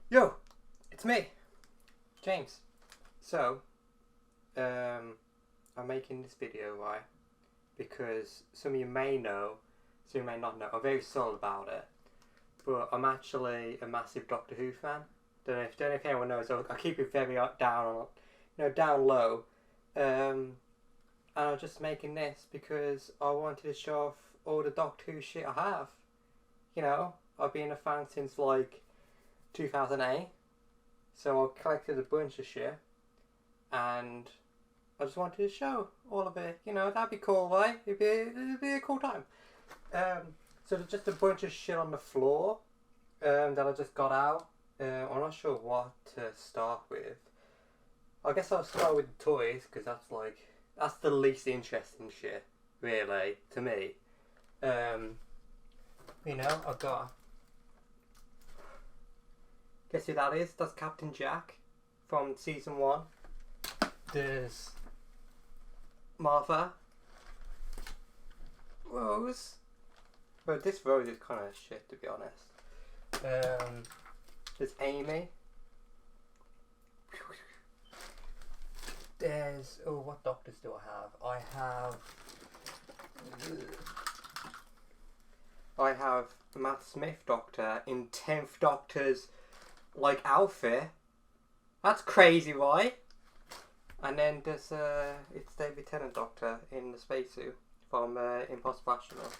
Yo, it's me, James. So, I'm making this video, right? Because some of you may know, some of you may not know. I'm very subtle about it, but I'm actually a massive Doctor Who fan. Don't know if anyone knows. I keep it very down, down low. And I'm just making this because I wanted to show off all the Doctor Who shit I have. I've been a fan since like 2008. So I collected a bunch of shit, and I just wanted to show all of it. That'd be cool, right? It'd be a cool time. So there's just a bunch of shit on the floor that I just got out. I'm not sure what to start with. I guess I'll start with the toys because that's the least interesting shit, really, to me. I've got. Guess who that is? That's Captain Jack from season 1. There's Martha, Rose. But this Rose is kind of shit, to be honest. There's Amy. There's what doctors do I have? I have Matt Smith Doctor in 10th Doctor's outfit. That's crazy, right? And then there's it's David Tennant Doctor in the spacesuit from Impossible Astronaut.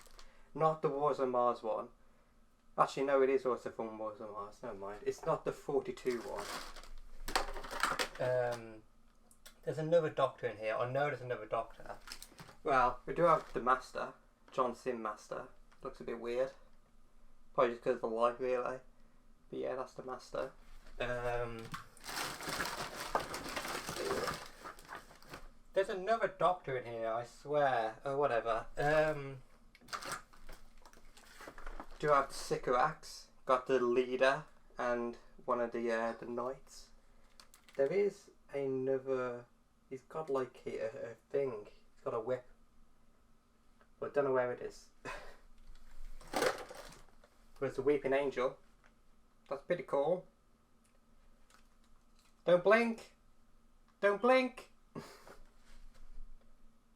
Not the Wars on Mars one. Actually, no, it is also from Wars on Mars. Never mind. It's not the 42 one. There's another Doctor in here. I know there's another Doctor. Well, we do have the Master, John Sim Master. Looks a bit weird. Probably just because of the light, really. But yeah, that's the Master. There's another Doctor in here, I swear. Oh, whatever. Do I have the Sycorax? Got the leader and one of the knights. There is another. He's got a thing. He's got a whip, but I don't know where it is. There's the Weeping Angel. That's pretty cool. Don't blink. Don't blink.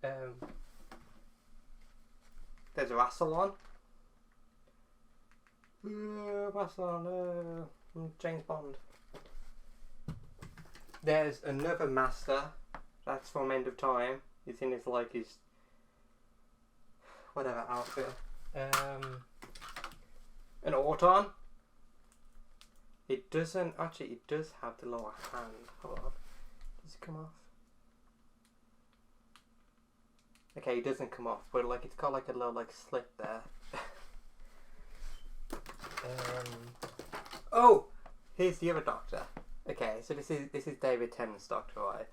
There's a Rassilon. Rassilon. James Bond. There's another Master. That's from End of Time. He's in his whatever outfit. An Auton. It doesn't actually. It does have the lower hand. Hold on. Does it come off? Okay, it doesn't come off, but it's got a little slit there. Oh, here's the other Doctor. Okay, so this is David Tennant's Doctor, right?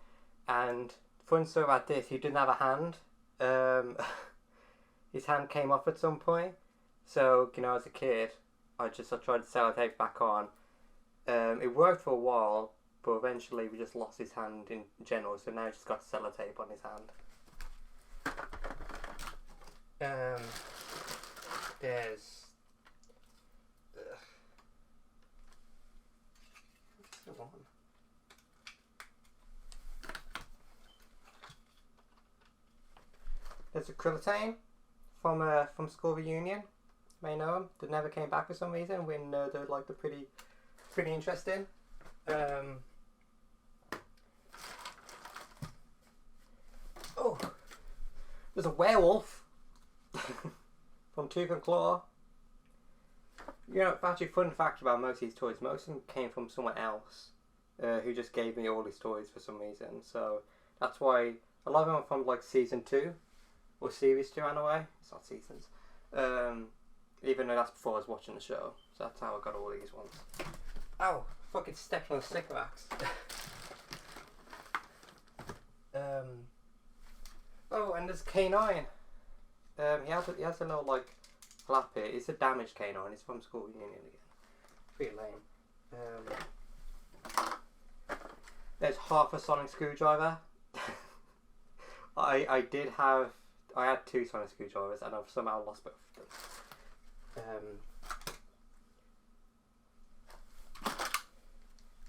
And fun story about this, he didn't have a hand. His hand came off at some point. So as a kid, I tried to sellotape back on. It worked for a while, but eventually we just lost his hand in general. So now he's just got sellotape on his hand. There's. What's the one? There's a Krillitane from School Reunion. You may know him. They never came back for some reason. When they're pretty interesting. Oh, there's a werewolf from Tooth and Claw. Actually, fun fact about most of these toys. Most of them came from someone else who just gave me all these toys for some reason. So that's why a lot of them are from season 2 or series 2 anyway. It's not seasons. Even though that's before I was watching the show. So that's how I got all these ones. Ow! Fucking stepped on a Sycorax. Oh, and there's K9. He has a little flap here. It's a damaged K9. It's from School Reunion again. Pretty lame. There's half a sonic screwdriver. I had 2 sonic screwdrivers and I've somehow lost both of them.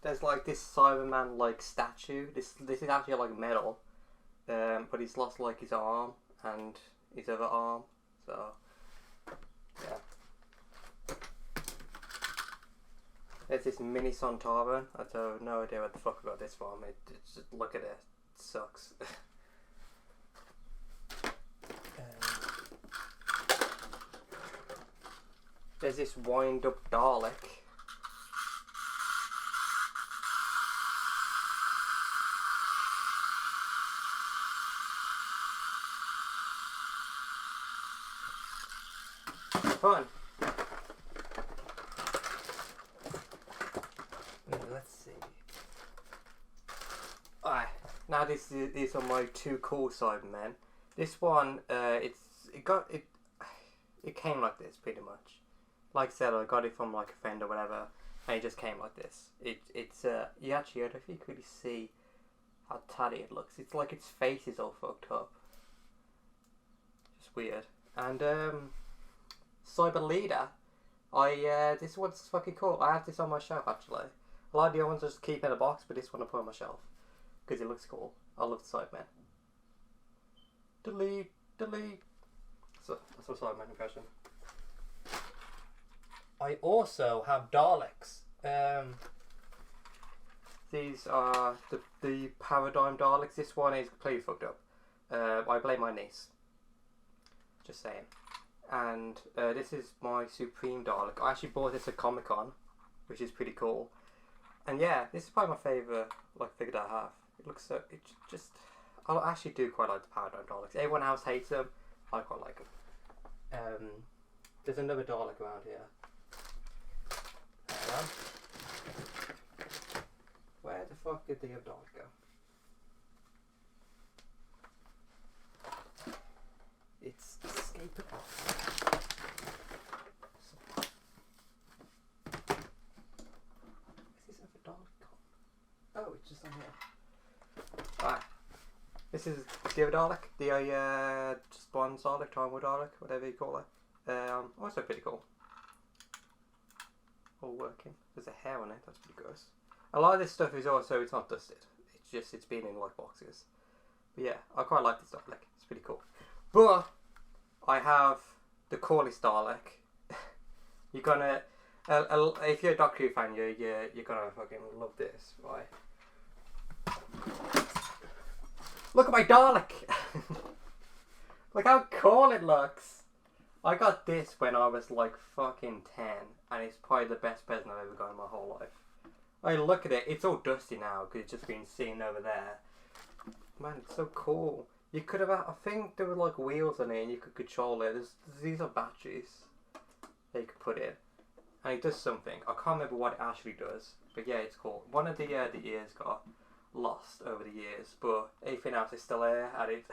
there's like this Cyberman like statue. This is actually like metal, but he's lost like his arm and his other arm. So yeah. There's this mini Sontaran. I have no idea what the fuck I got this from. Just look at it. It sucks. There's this wind up Dalek. Fun. Let's see. Alright, now these are my two cool Cybermen. This one, it came like this pretty much. Like I said, I got it from like a friend or whatever, and it just came like this. It's you actually, I don't know if you could really see how tatty it looks. It's like its face is all fucked up. Just weird. And Cyber Leader, this one's fucking cool. I have this on my shelf actually. A lot of the other ones I just keep in a box, but this one I put on my shelf because it looks cool. I love the Cybermen. Delete. So that's my Cyberman impression. I also have Daleks. These are the Paradigm Daleks. This one is completely fucked up. I blame my niece. Just saying. And this is my Supreme Dalek. I actually bought this at Comic-Con, which is pretty cool. And yeah, this is probably my favourite figure that I have. It looks so... I actually do quite like the Paradigm Daleks. Everyone else hates them. I quite like them. There's another Dalek around here. Where the fuck did the other Dalek go? It's escaping off. Where's this other Dalek gone? Oh, it's just on here. Alright. This is the other Dalek. The just one Dalek, Time War Dalek, whatever you call it. Also pretty cool. All working. There's a hair on it, that's pretty gross. A lot of this stuff is also, it's not dusted. It's been in like boxes. But yeah, I quite like this Dalek. It's pretty cool. But I have the coolest Dalek. You're gonna, if you're a Doctor Who fan, you're gonna fucking love this, right? Look at my Dalek! Look how cool it looks! I got this when I was like fucking 10, and it's probably the best present I've ever got in my whole life. I look at it, it's all dusty now because it's just been sitting over there. Man, it's so cool. You could have, I think there were like wheels on it and you could control it. These are batteries that you could put in. And it does something. I can't remember what it actually does, but yeah, it's cool. One of the ears got lost over the years, but everything else is still there, and it...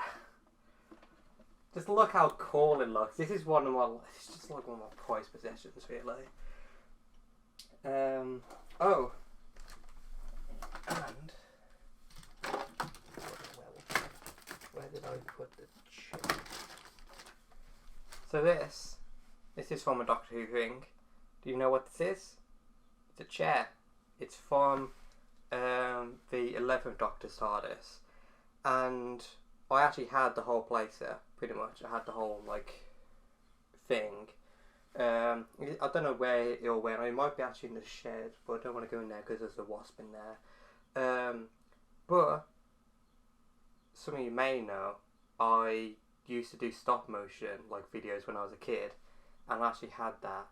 Just look how cool it looks. This is one of my... It's just like one of my prized possessions, really. Oh. And... Well, where did I put the chair? So this is from a Doctor Who thing. Do you know what this is? It's a chair. It's from the 11th Doctor's TARDIS. And I actually had the whole place there, pretty much. I had the whole, thing. I don't know where it all went. It might be actually in the shed, but I don't want to go in there because there's a wasp in there. But some of you may know, I used to do stop motion videos when I was a kid, and I actually had that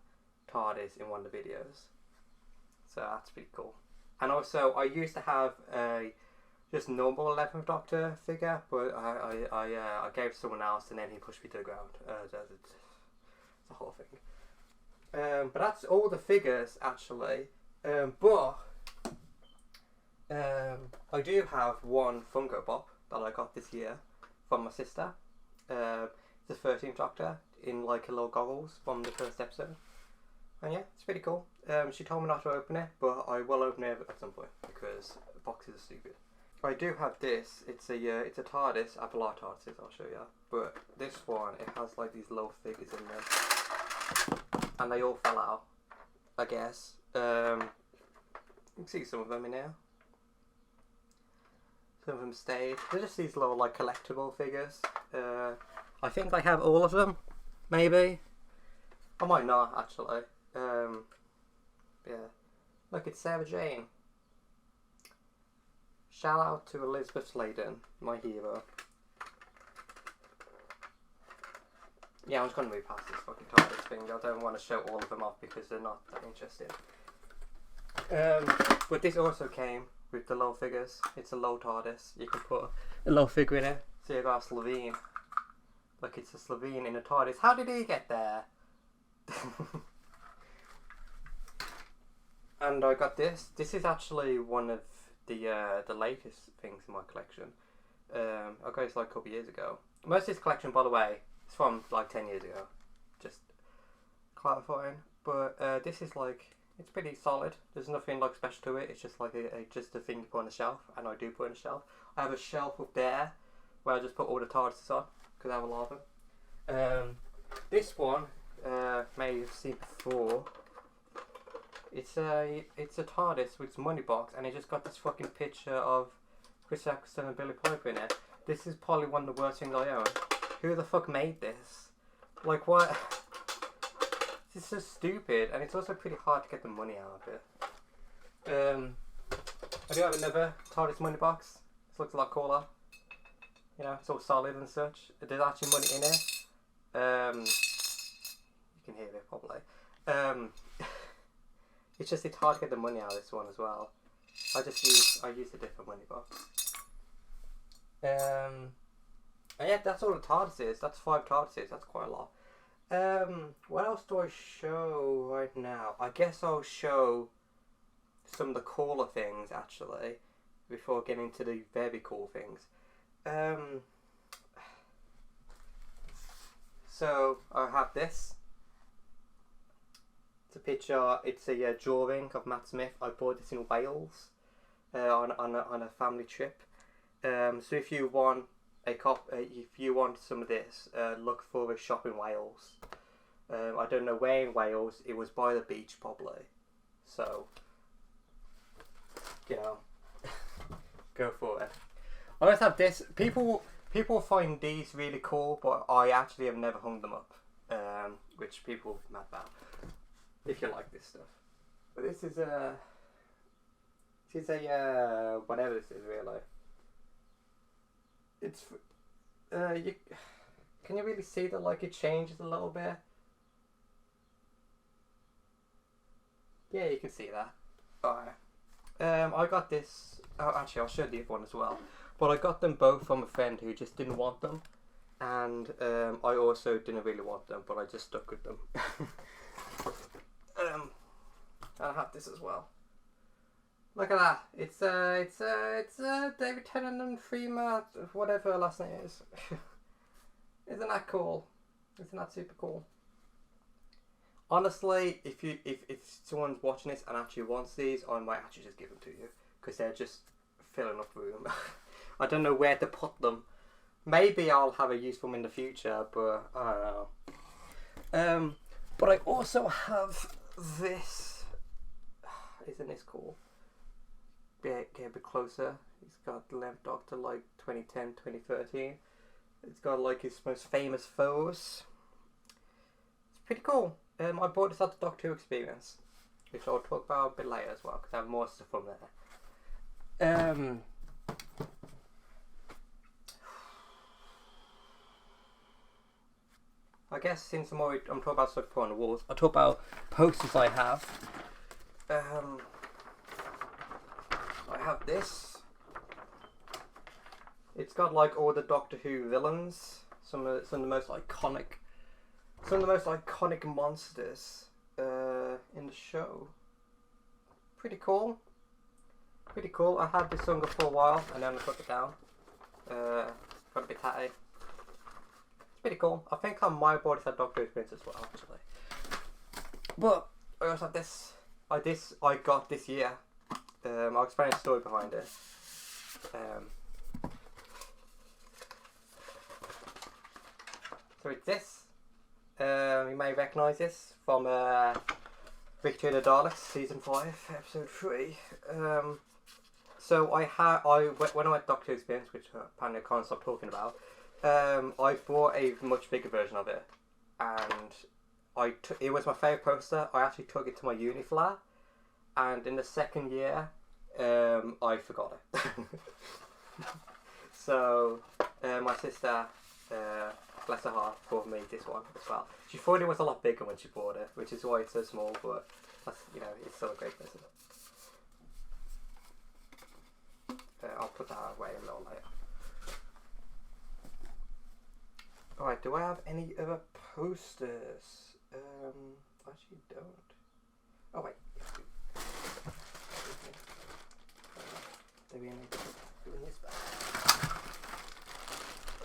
TARDIS in one of the videos. So that's pretty cool. And also, I used to have a just normal 11th Doctor figure, but I gave it to someone else, and then he pushed me to the ground. It's a whole thing. But that's all the figures, actually. But I do have one Funko Pop that I got this year from my sister. It's the 13th Doctor in a little goggles from the first episode. And yeah, it's pretty cool. She told me not to open it, but I will open it at some point because boxes are stupid. I do have this. It's a TARDIS. I have a lot of TARDISes, I'll show you. But this one, it has these little figures in there, and they all fell out, I guess. You can see some of them in here. Some of them stayed. They're just these little like collectible figures. I think I have all of them, maybe. I might not actually. Yeah. Look, it's Sarah Jane. Shout out to Elizabeth Sladen, my hero. Yeah, I'm just going to move past this fucking TARDIS thing. I don't want to show all of them off because they're not that interesting. But this also came with the low figures. It's a low TARDIS. You can put a low figure in it. So you got a Slovene. Look, it's a Slovene in a TARDIS. How did he get there? And I got this. This is actually one of the latest things in my collection. I got this like a couple of years ago. Most of this collection, by the way, is from like 10 years ago. Just clarifying. But this is like, it's pretty solid. There's nothing like special to it. It's just like just a thing you put on the shelf, and I do put on the shelf. I have a shelf up there where I just put all the TARDISes on because I have a lot of them. This one, may have seen before. It's a TARDIS with some money box, and it just got this fucking picture of Chris Eccleston and Billy Piper in it. This is probably one of the worst things I own. Who the fuck made this? Like, what? This is so stupid, and it's also pretty hard to get the money out of it. I do have another TARDIS money box. This looks a lot cooler. You know, it's all solid and such. There's actually money in it. You can hear it probably. It's just it's hard to get the money out of this one as well. I used a different money box. And yeah, that's all the TARDISes. That's 5 TARDISes. That's quite a lot. What else do I show right now? I guess I'll show some of the cooler things actually before getting to the very cool things. So I have this. It's a picture. It's a drawing of Matt Smith. I bought this in Wales on a family trip. So if you want if you want some of this, look for a shop in Wales. I don't know where in Wales. It was by the beach probably. So you know, go for it. I always have this. People find these really cool, but I actually have never hung them up, which people are mad about. If you like this stuff, but this is a whatever this is really. It's can you really see that like it changes a little bit? Yeah, you can see that. Alright. I got this. Oh, actually, I'll show the other one as well. But I got them both from a friend who just didn't want them, and I also didn't really want them, but I just stuck with them. And I have this as well. Look at that! It's David Tennant and Freema, whatever her last name is. Isn't that cool? Isn't that super cool? Honestly, if someone's watching this and actually wants these, I might actually just give them to you because they're just filling up room. I don't know where to put them. Maybe I'll have a use for them in the future, but I don't know. But I also have this. Isn't this cool? Get a bit closer. It's got the Lamp Doctor like 2010, 2013. It's got like his most famous foes. It's pretty cool. I bought this at the Doctor Who Experience, which I'll talk about a bit later as well, because I have more stuff from there. I guess since I'm talking about stuff put on the walls, I'll talk about posters I have. I have this. It's got like all the Doctor Who villains, some of the most iconic monsters in the show. Pretty cool. Pretty cool. I had this on for a while and then I put it down. Got a bit tatty. It's pretty cool. I think I might have bought this at Doctor Who Experience as well, actually. But I also have this. I got this year. I'll explain the story behind it. So it's this. You may recognise this from Victory of the Daleks, season 5, episode 3. So when I went Doctor Who Experience, which apparently I can't stop talking about, I bought a much bigger version of it, and it was my favourite poster. I actually took it to my uni flat, and in the second year, I forgot it. So my sister, bless her heart, bought me this one as well. She thought it was a lot bigger when she bought it, which is why it's so small, but that's, it's still a great present. I'll put that away a little later. Alright, do I have any other posters? I actually don't. Oh wait. Maybe I need to put this back.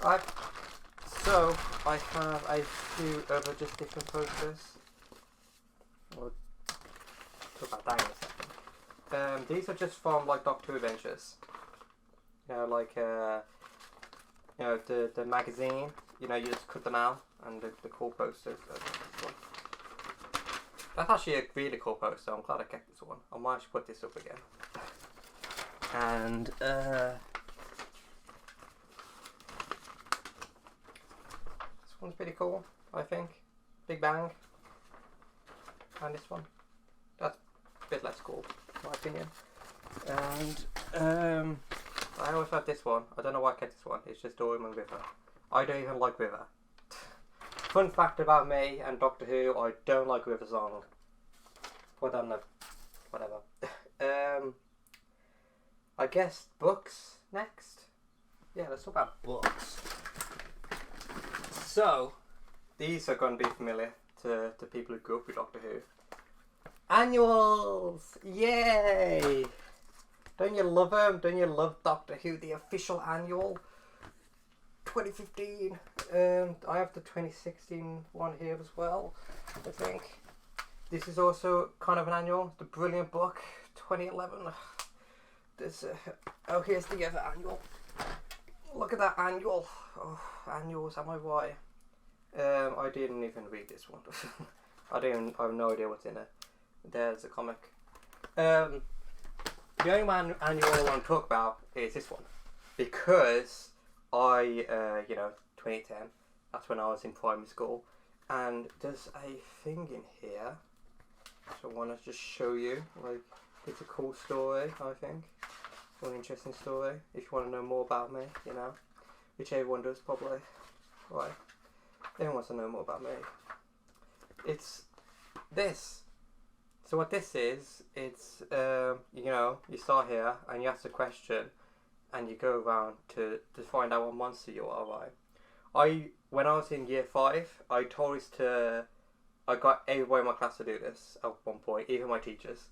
Alright. So, I have a few other just different posters. We'll talk about that in a second. These are just from like Doctor Who Adventures. The magazine. You just cut them out, and the cool posters. That's actually a really cool poster. I'm glad I kept this one. I might actually put this up again. And this one's pretty cool, I think. Big Bang. And this one. That's a bit less cool, in my opinion. And I always have this one. I don't know why I kept this one. It's just Dory and River. I don't even like River. Fun fact about me and Doctor Who, I don't like River Song. Well done, whatever. I guess books next. Yeah, let's talk about books. So, these are going to be familiar to people who grew up with Doctor Who. Annuals! Yay! Don't you love them? Don't you love Doctor Who, the official annual? 2015. I have the 2016 one here as well, I think. This is also kind of an annual. The Brilliant Book, 2011. Here's the other annual. Look at that annual. Oh, annuals, am I right? I didn't even read this one. I have no idea what's in it. There's a comic. The only one annual I want to talk about is this one, because 2010, that's when I was in primary school, and there's a thing in here, so I want to just show you, it's a cool story, I think, an interesting story, if you want to know more about me, which everyone does probably, right, everyone wants to know more about me. It's this. So what this is, it's, you start here, and you ask a question, and you go around to find out what monster you are, right? When I was in year 5, I got everyone in my class to do this at one point, even my teachers.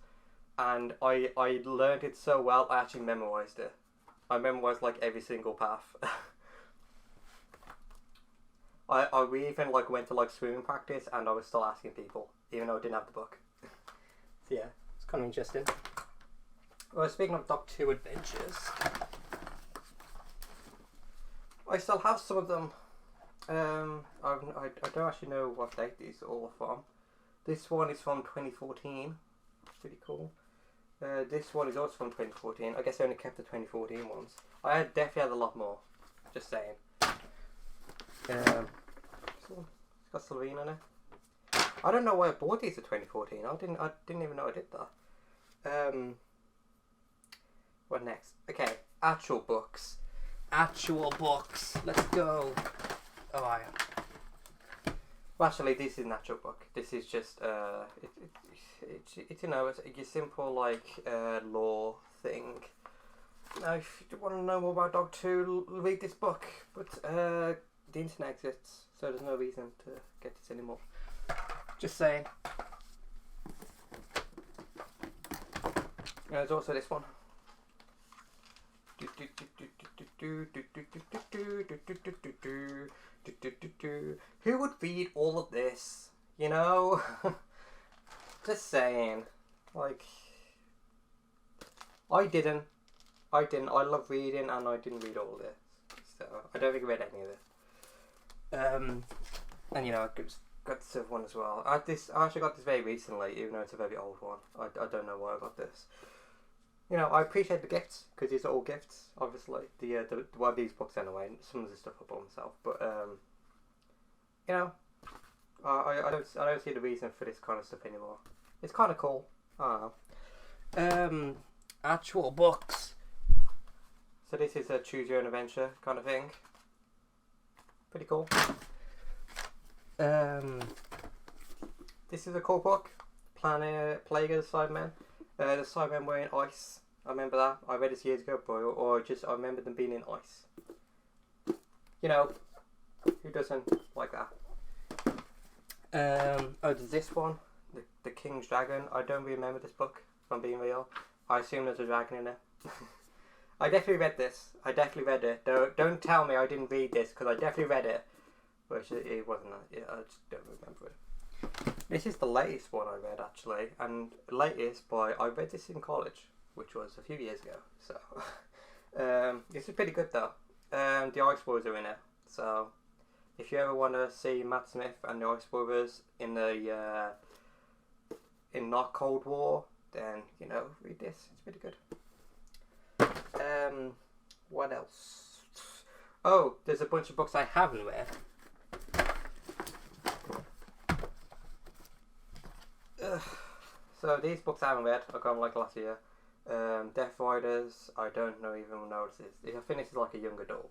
And I learned it so well, I actually memorised it. I memorised every single path. We even went to swimming practice, and I was still asking people, even though I didn't have the book. So yeah, it's kind of interesting. Well, speaking of Doctor Who Adventures, I still have some of them. I don't actually know what date these all are from. This one is from 2014. Pretty cool. This one is also from 2014. I guess I only kept the 2014 ones. I definitely had a lot more. Just saying. It's got Slovene in it. I don't know why I bought these in 2014. I didn't even know I did that. What next? Okay, actual books. Let's go. Oh, well, actually, this is an actual book. This is just it's a simple lore thing. Now, if you want to know more about Doctor Who, read this book. But the internet exists, so there's no reason to get this anymore. Just saying. There's also this one. Who would read all of this? Just saying. I didn't. I love reading, and I didn't read all of this. So I don't think I read any of this. And I could got this other one as well. I actually got this very recently, even though it's a very old one. I don't know why I got this. You know, I appreciate the gifts because these are all gifts. Obviously, well, these books anyway. Some of the stuff I bought myself, but you know, I don't see the reason for this kind of stuff anymore. It's kind of cool. I don't know. Actual books. So this is a choose your own adventure kind of thing. Pretty cool. This is a cool book. Plague of the Cybermen. The Cybermen were in ice. I remember that. I read this years ago, or just I remember them being in ice. You know, who doesn't like that? Oh, there's this one, the King's Dragon. I don't really remember this book, if I'm being real. I assume there's a dragon in it. I definitely read this. I definitely read it. Don't tell me I didn't read this, because I definitely read it. But it wasn't. Yeah, I just don't remember it. This is the latest one I read, actually. And latest I read this in college, which was a few years ago. So, this is pretty good, though. The Ice Brothers are in it. So, if you ever want to see Matt Smith and the Ice Brothers in not Cold War, then, you know, read this. It's pretty good. What else? Oh, there's a bunch of books I haven't read. So these books I haven't read. I got them like last year. Death Riders. I don't even know what this is. I think this is like a young adult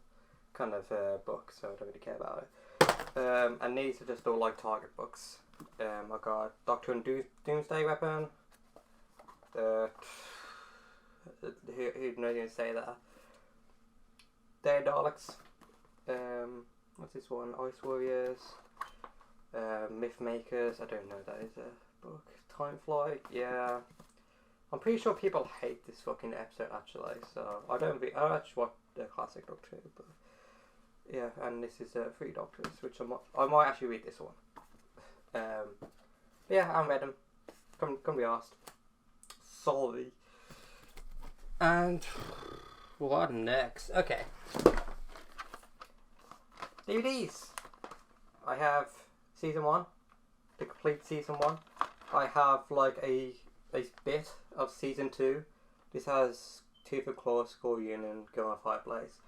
kind of book, so I don't really care about it. And these are just all like Target books. I got Doctor and Doomsday Weapon. Who'd know you say that? Day of Daleks. What's this one? Ice Warriors. Myth Makers. I don't know if that is a book. Time Flight. Yeah. I'm pretty sure people hate this fucking episode actually. So I actually watched the classic Doctor Who, but yeah. And this is Three Doctors, which I might actually read this one. Yeah, I haven't read them. Come be asked. Sorry. And what next? Okay. DVDs. I have season 1, the complete season 1. I have like a bit of season 2. This has Tooth and Claw, School Union, Go on Fireplace.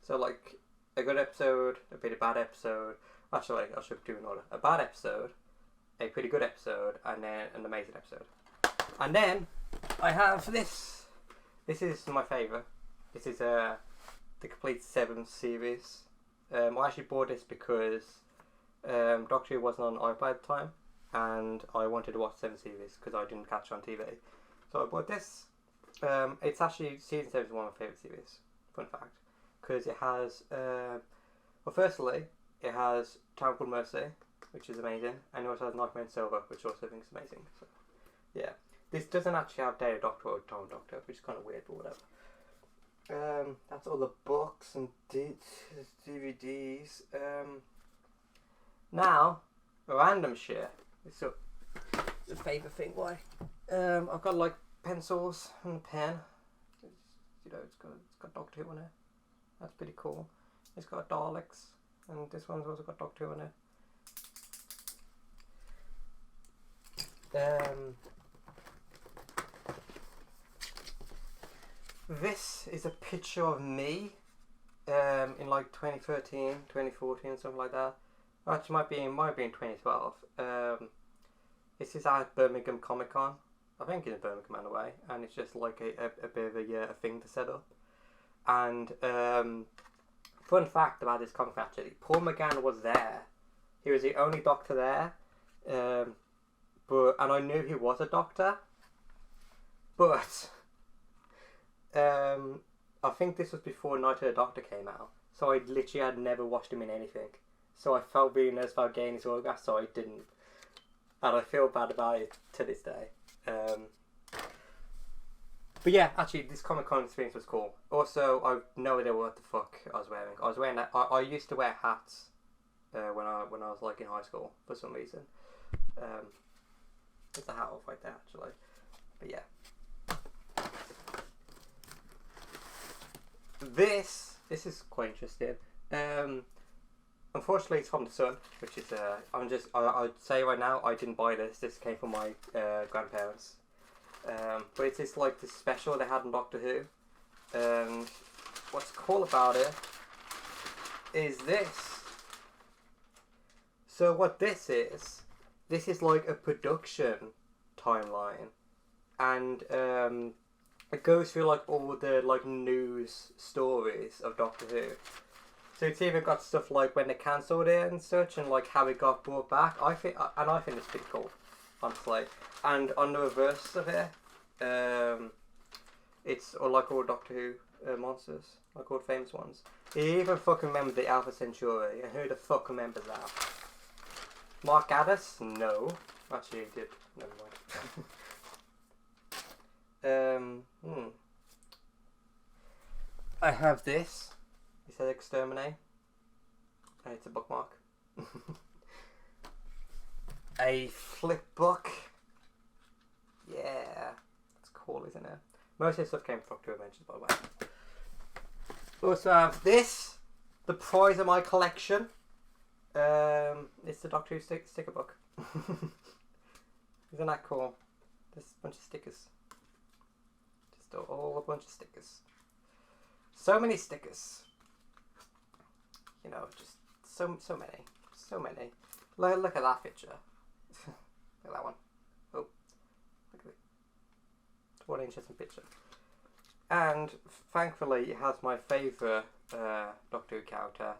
So like a good episode, a bit of bad episode. Actually, I should do another. A bad episode, a pretty good episode, and then an amazing episode. And then I have this. This is my favourite. This is the complete 7th series. I actually bought this because Doctor Who wasn't on iPad at the time, and I wanted to watch 7th series because I didn't catch it on TV. So I bought this. It's actually, season 7 is one of my favourite series, fun fact, because it has, well firstly, it has Town Called Mercy, which is amazing, and it also has Nightmare in Silver, which I also think is amazing. So, yeah. This doesn't actually have Day of Doctor or Time Doctor, which is kind of weird, but whatever. That's all the books and DVDs. Now, random shit. It's a favourite thing. Why? I've got like pencils and a pen. You know, it's got Doctor Who on it. That's pretty cool. It's got Daleks, and this one's also got Doctor Who on it. This is a picture of me in like 2013, 2014, something like that. Actually, might be in 2012. This is at Birmingham Comic Con. I think it's Birmingham anyway, and it's just like a bit of a thing to set up. And fun fact about this comic actually, Paul McGann was there. He was the only Doctor there, and I knew he was a Doctor, but. I think this was before Night of the Doctor came out, so I literally had never watched him in anything. So I felt really nervous about getting his autograph, so I didn't. And I feel bad about it to this day. But yeah, actually, this Comic Con experience was cool. Also, I have no idea what the fuck I was wearing. I was wearing that. I used to wear hats when I was like in high school for some reason. It's a hat off right there, actually. But yeah. This is quite interesting. Unfortunately, it's from the Sun, which is I'd say right now I didn't buy this. This came from my grandparents. But it's this like this special they had on Doctor Who. And what's cool about it is this. So what this is like a production timeline, and it goes through like all the like news stories of Doctor Who. So it's even got stuff like when they cancelled it and such, and like how it got brought back. I think it's pretty cool, honestly. And on the reverse of it, it's like all Doctor Who monsters, like all famous ones. You even fucking remember the Alpha Centauri, and who the fuck remembers that? Mark Addis? No. Actually, he did. Never mind. I have this. It says Exterminate. And it's a bookmark. A flip book. Yeah. That's cool, isn't it? Most of this stuff came from Doctor Who Adventures, by the way. Also have this. The prize of my collection. It's the Doctor Who sticker book. Isn't that cool? There's a bunch of stickers. Just all a bunch of stickers. So many stickers. You know, just so many. So many. Look at that picture. Look at that one. Oh. Look at it. What an interesting picture. And thankfully it has my favourite Doctor Who character,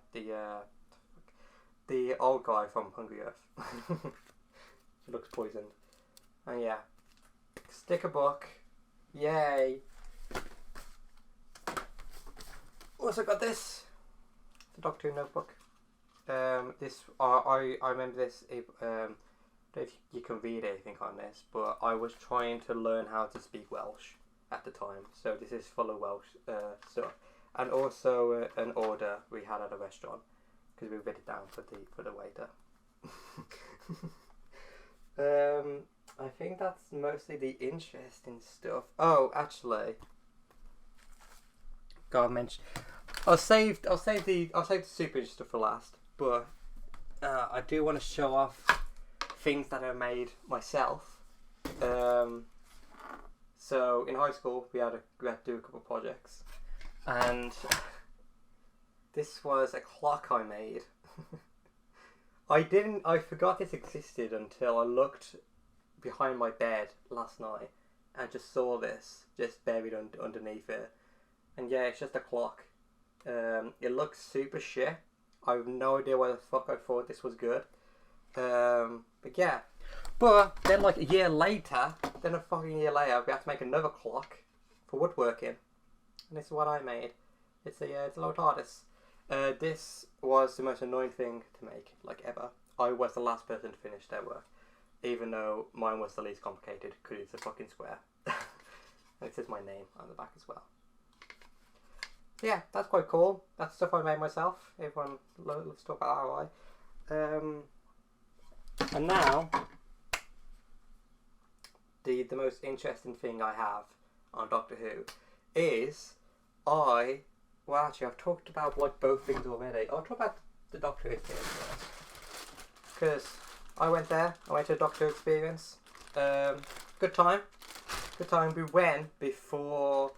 the old guy from Hungry Earth. He looks poisoned. And yeah. Sticker book. Yay. Also got this. The Doctor Who notebook. This I remember this. Don't know if you can read anything on this, but I was trying to learn how to speak Welsh at the time, so this is full of Welsh stuff, and also an order we had at a restaurant because we wrote it down for the waiter. I think that's mostly the interesting stuff. Oh, actually, gotta mention. I'll save the super interesting stuff for last, but I do want to show off things that I made myself. So in high school we had to do a couple of projects, and this was a clock I made. I forgot this existed until I looked behind my bed last night and just saw this just buried underneath it. And yeah, it's just a clock. It looks super shit. I have no idea why the fuck I thought this was good. But yeah. But then like a fucking year later, we have to make another clock for woodworking. And this is what I made. It's a little TARDIS. This was the most annoying thing to make, like ever. I was the last person to finish their work. Even though mine was the least complicated, because it's a fucking square. And it says my name on the back as well. Yeah, that's quite cool. That's stuff I made myself. Everyone loves to talk about ROI. And now, the most interesting thing I have on Doctor Who is well actually I've talked about like both things already. I'll talk about the Doctor Who experience first. Because I went to a Doctor Who experience. Good time. We went before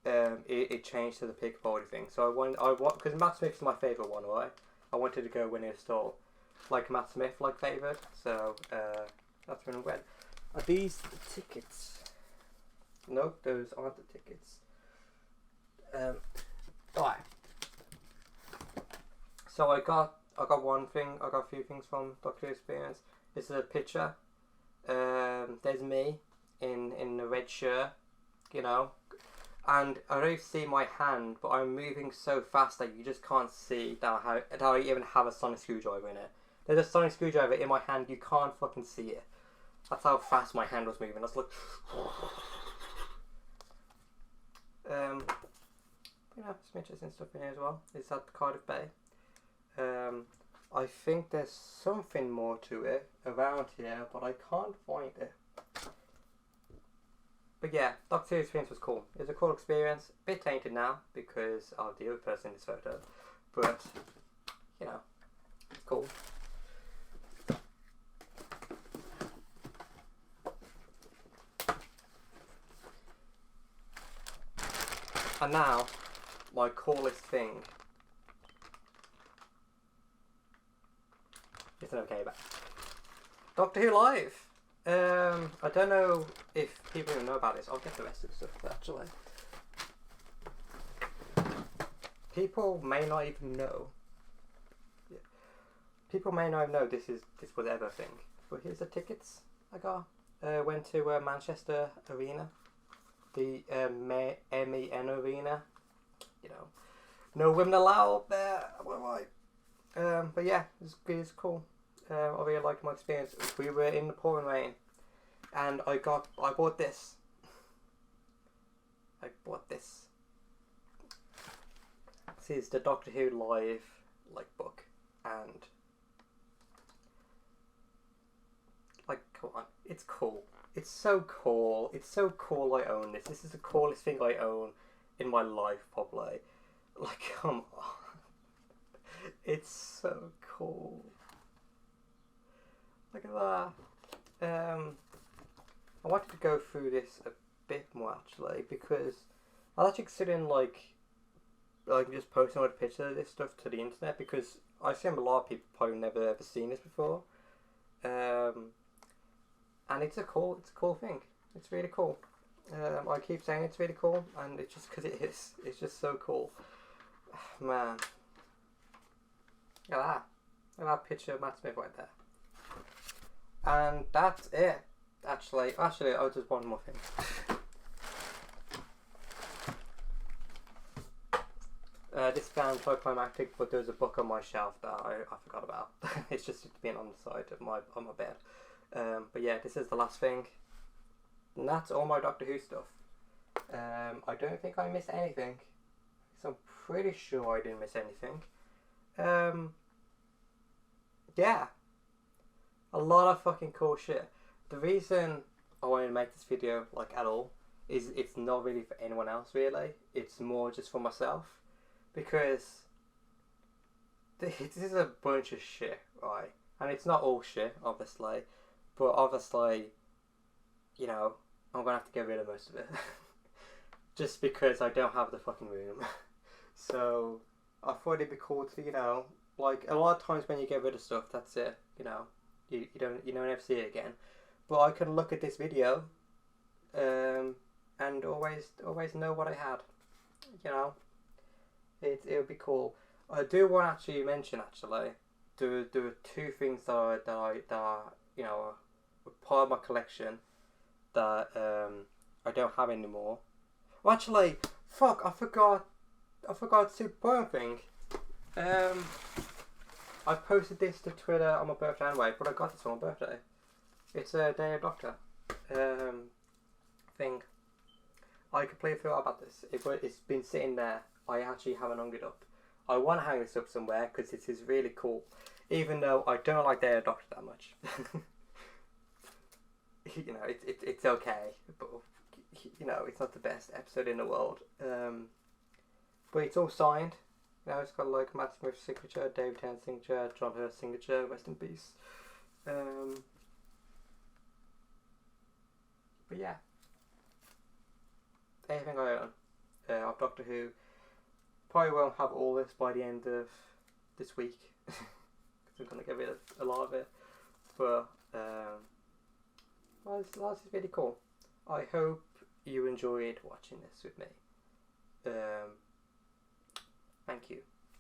it changed to the Peabody thing. So because Matt Smith's my favourite one, right? I wanted to go when it was still like Matt Smith favoured. So that's when I went. Are these the tickets? Nope, those aren't the tickets. Alright. So I got one thing. I got a few things from Doctor Who experience. This is a picture. There's me in the red shirt, you know. And I don't see my hand, but I'm moving so fast that you just can't see that I even have a sonic screwdriver in it. There's a sonic screwdriver in my hand, you can't fucking see it. That's how fast my hand was moving. That's like... some interesting stuff in here as well. It's at Cardiff Bay. I think there's something more to it around here, but I can't find it. But yeah, Doctor Who experience was cool. It was a cool experience. A bit tainted now because of the other person in this photo. but you know, it's cool. And now, my coolest thing. It's an okay back. Doctor Who Live. I don't know if people even know about this. I'll get the rest of the stuff actually. People may not even know. Yeah. People may not know this was ever a thing. But here's the tickets I got. Went to Manchester Arena, the MEN Arena. You know, no women allowed up there. But yeah, it's cool. I really liked my experience. We were in the pouring rain, and I bought this. This is the Doctor Who Live book, and come on, it's cool. It's so cool. It's so cool. I own this. This is the coolest thing I own in my life, probably. Come on, it's so cool. Look at that. I wanted to go through this a bit more actually, because I was actually considering just posting a picture of this stuff to the internet, because I assume a lot of people probably never ever seen this before. And it's a cool thing. It's really cool. I keep saying it's really cool, and it's just because it is. It's just so cool. Man. Look at that picture of Matt Smith right there. And that's it. Actually, oh, just one more thing. This sounds anticlimactic, but there's a book on my shelf that I forgot about. It's just been on the side of my bed. But yeah, this is the last thing. And that's all my Doctor Who stuff. I don't think I missed anything. So I'm pretty sure I didn't miss anything. Yeah. A lot of fucking cool shit. The reason I wanted to make this video, at all, is it's not really for anyone else, really. It's more just for myself. Because this is a bunch of shit, right? And it's not all shit, obviously. But obviously, I'm going to have to get rid of most of it. Just because I don't have the fucking room. So, I thought it'd be cool to, a lot of times when you get rid of stuff, that's it, you don't ever see it again. But I can look at this video, and always know what I had, It would be cool. I do want to actually mention, there are two things that are part of my collection that I don't have anymore. Well, actually, fuck, I forgot the Super Bowl thing. I posted this to Twitter on my birthday anyway, but I got this on my birthday. It's a Day of Doctor thing. I completely forgot about this. It's been sitting there. I actually haven't hung it up. I want to hang this up somewhere because it is really cool. Even though I don't like Day of Doctor that much. It's okay, but it's not the best episode in the world. But it's all signed. It's got Matt Smith's signature, David Tennant's signature, John Hurt's signature, rest in peace. But yeah, everything I own of Doctor Who. Probably won't have all this by the end of this week, because I'm going to get rid of a lot of it. But this is really cool. I hope you enjoyed watching this with me. Thank you.